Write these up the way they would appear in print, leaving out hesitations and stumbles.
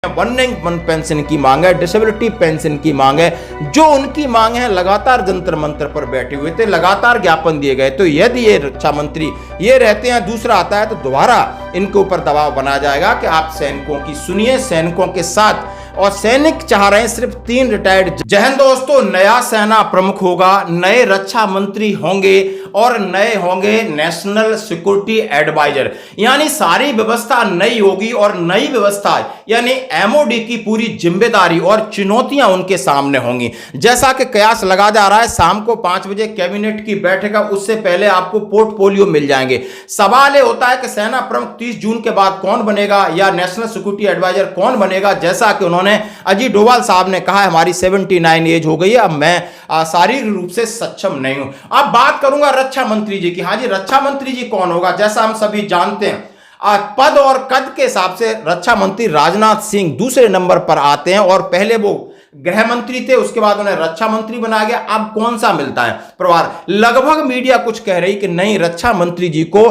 One rank one pension की मांग है, डिसेबिलिटी पेंशन की मांग है, जो उनकी मांग है लगातार जंतर मंतर पर बैठे हुए थे, लगातार ज्ञापन दिए गए। तो यदि ये रक्षा मंत्री ये रहते हैं, दूसरा आता है तो दोबारा इनके ऊपर दबाव बनाया जाएगा कि आप सैनिकों की सुनिए, सैनिकों के साथ। और सैनिक चाह रहे हैं सिर्फ 3 रिटायर्ड। जय हिंद दोस्तों, नया सेना प्रमुख होगा, नए रक्षा मंत्री होंगे और नए होंगे नेशनल सिक्योरिटी एडवाइजर, यानी सारी व्यवस्था नई होगी और नई व्यवस्था यानी एमओडी की पूरी जिम्मेदारी और चुनौतियां उनके सामने होंगी। जैसा कि कयास लगा जा रहा है, शाम को 5 बजे कैबिनेट की बैठक है, उससे पहले आपको पोर्टफोलियो मिल जाएंगे। सवाल यह होता है कि सेना प्रमुख 30 जून के बाद कौन बनेगा या नेशनल सिक्योरिटी एडवाइजर कौन बनेगा। जैसा कि उन्होंने अजीत डोभाल साहब ने कहा, हमारी 79 एज हो गई है, अब मैं शारीरिक रूप से सक्षम नहीं हूं। अब बात करूंगा रक्षा मंत्री जी की। हाँ जी, रक्षा मंत्री जी कौन होगा? जैसा हम सभी जानते हैं, पद और कद के हिसाब से रक्षा मंत्री राजनाथ सिंह दूसरे नंबर पर आते हैं और पहले वो गृह मंत्री थे, उसके बाद उन्हें रक्षा मंत्री बनाया गया। अब कौन सा मिलता है प्रभार? लगभग मीडिया कुछ कह रही कि नहीं, रक्षा मंत्री जी को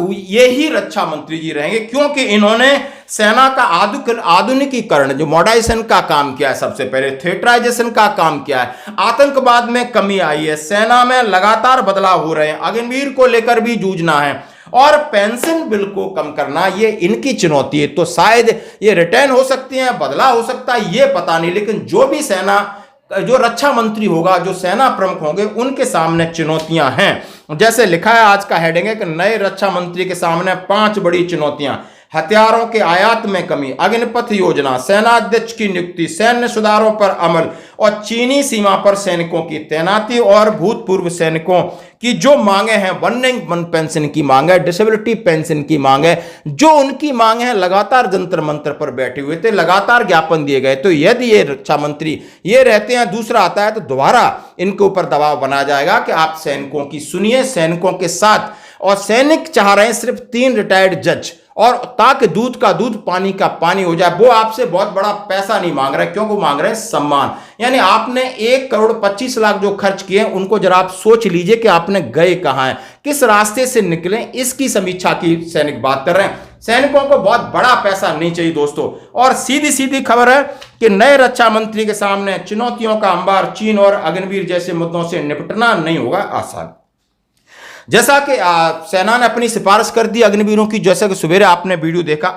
ये ही रक्षा मंत्री जी रहेंगे, क्योंकि इन्होंने सेना का आधुनिकीकरण, जो मॉडर्नाइजेशन का काम किया है, सबसे पहले थिएटराइजेशन का काम किया है, आतंकवाद में कमी आई है, सेना में लगातार बदलाव हो रहे हैं, अग्निवीर को लेकर भी जूझना है और पेंशन बिल को कम करना, ये इनकी चुनौती है। तो शायद ये रिटर्न हो सकती है, बदलाव हो सकता है, ये पता नहीं, लेकिन जो भी सेना जो रक्षा मंत्री होगा, जो सेना प्रमुख होंगे, उनके सामने चुनौतियां हैं। जैसे लिखा है आज का हेडिंग है कि नए रक्षा मंत्री के सामने 5 बड़ी चुनौतियां, हथियारों के आयात में कमी, अग्निपथ योजना, सेनाध्यक्ष की नियुक्ति, सैन्य सुधारों पर अमल और चीनी सीमा पर सैनिकों की तैनाती और भूतपूर्व सैनिकों की जो मांगे हैं, वन रैंक वन पेंशन की मांग है, डिसेबिलिटी पेंशन की मांग है, जो उनकी मांग है लगातार जंतर मंतर पर बैठे हुए थे, लगातार ज्ञापन दिए गए। तो यदि ये रक्षा मंत्री ये रहते हैं, दूसरा आता है तो दोबारा इनके ऊपर दबाव बनाया जाएगा कि आप सैनिकों की सुनिए, सैनिकों के साथ। और सैनिक चाह रहे हैं सिर्फ 3 रिटायर्ड जज, और ताकि दूध का दूध पानी का पानी हो जाए। वो आपसे बहुत बड़ा पैसा नहीं मांग रहे, क्योंकि वो मांग रहे हैं सम्मान। यानी आपने 1 करोड़ 25 लाख जो खर्च किए, उनको जरा आप सोच लीजिए कि आपने गए कहां हैं, किस रास्ते से निकले, इसकी समीक्षा की सैनिक बात कर रहे हैं। सैनिकों को बहुत बड़ा पैसा नहीं चाहिए दोस्तों। और सीधी सीधी खबर है कि नए रक्षा मंत्री के सामने चुनौतियों का अंबार, चीन और अग्निवीर जैसे मुद्दों से निपटना नहीं होगा आसान। जैसा कि सेना ने अपनी सिफारिश कर दी अग्निवीरों की, जैसा कि सवेरे आपने वीडियो देखा।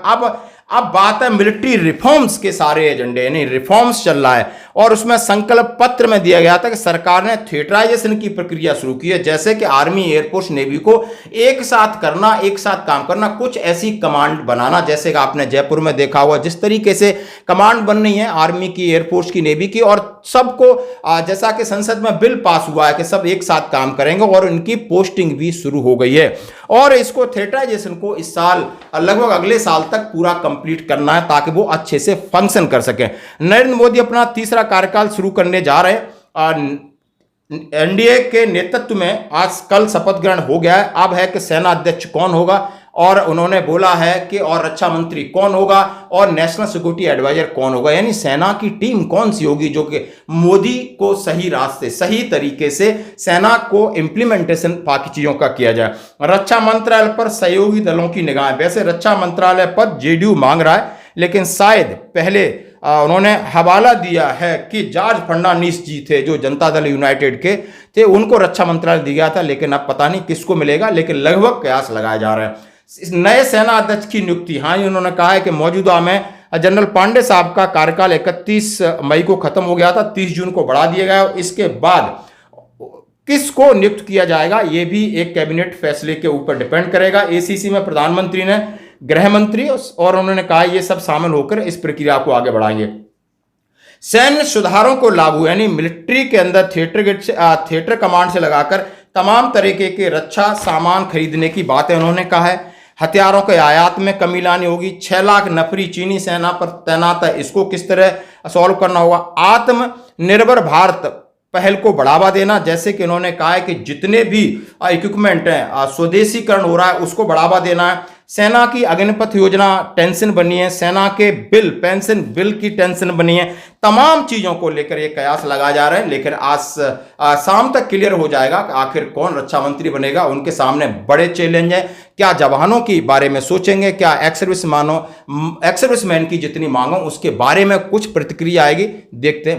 अब बात है मिलिट्री रिफॉर्म्स के सारे एजेंडे, यानी रिफॉर्म्स चल रहा है और उसमें संकल्प पत्र में दिया गया था कि सरकार ने थिएटराइजेशन की प्रक्रिया शुरू की है, जैसे कि आर्मी, एयरफोर्स, नेवी को एक साथ करना, एक साथ काम करना, कुछ ऐसी कमांड बनाना, जैसे कि आपने जयपुर में देखा हुआ जिस तरीके से कमांड बन रही है आर्मी की, एयरफोर्स की, नेवी की, और सबको जैसा कि संसद में बिल पास हुआ है कि सब एक साथ काम करेंगे और उनकी पोस्टिंग भी शुरू हो गई है। और इसको थिएटराइजेशन को इस साल लगभग अगले साल तक पूरा कंप्लीट करना है, ताकि वो अच्छे से फंक्शन कर सके। नरेंद्र मोदी अपना तीसरा कार्यकाल शुरू करने जा रहे हैं। एनडीए के नेतृत्व में आज कल शपथ ग्रहण हो गया है। अब है कि सेना अध्यक्ष कौन होगा, और उन्होंने बोला है कि और रक्षा मंत्री कौन होगा और नेशनल सिक्योरिटी एडवाइजर कौन होगा, यानी सेना की टीम कौन सी होगी जो कि मोदी को सही रास्ते, सही तरीके से सेना को इंप्लीमेंटेशन बाकी चीजों का किया जाए। रक्षा मंत्रालय पर सहयोगी दलों की निगाहें। वैसे रक्षा मंत्रालय पद जेडीयू मांग रहा है, लेकिन शायद पहले उन्होंने हवाला दिया है कि जॉर्ज फर्नांडिस जी थे, जो जनता दल यूनाइटेड के थे, उनको रक्षा मंत्रालय दिया गया था, लेकिन अब पता नहीं किसको मिलेगा, लेकिन लगभग कयास लगाए जा रहे हैं। नए सेना अध्यक्ष की नियुक्ति, हाँ, उन्होंने कहा है कि मौजूदा में जनरल पांडे साहब का कार्यकाल 31 मई को खत्म हो गया था, 30 जून को बढ़ा दिया गया। इसके बाद किसको नियुक्त किया जाएगा, यह भी एक कैबिनेट फैसले के ऊपर डिपेंड करेगा। एसीसी में प्रधानमंत्री ने, गृह मंत्री, और उन्होंने कहा ये सब शामिल होकर इस प्रक्रिया को आगे बढ़ाएंगे। सैन्य सुधारों को लागू, यानी मिलिट्री के अंदर थिएटर कमांड से लगाकर तमाम तरीके के रक्षा सामान खरीदने की बातें उन्होंने कहा है। हथियारों के आयात में कमी लानी होगी। 6 लाख नफरी चीनी सेना पर तैनात है, इसको किस तरह सॉल्व करना होगा। आत्मनिर्भर भारत पहल को बढ़ावा देना, जैसे कि उन्होंने कहा है कि जितने भी इक्विपमेंट हैं, स्वदेशीकरण हो रहा है, उसको बढ़ावा देना है। सेना की अग्निपथ योजना टेंशन बनी है, सेना के बिल, पेंशन बिल की टेंशन बनी है। तमाम चीजों को लेकर ये कयास लगाए जा रहे हैं, लेकिन आज शाम तक क्लियर हो जाएगा कि आखिर कौन रक्षा मंत्री बनेगा। उनके सामने बड़े चैलेंज है। क्या जवानों के बारे में सोचेंगे, क्या एक्स सर्विसमैन की जितनी मांगों उसके बारे में कुछ प्रतिक्रिया आएगी, देखते हैं।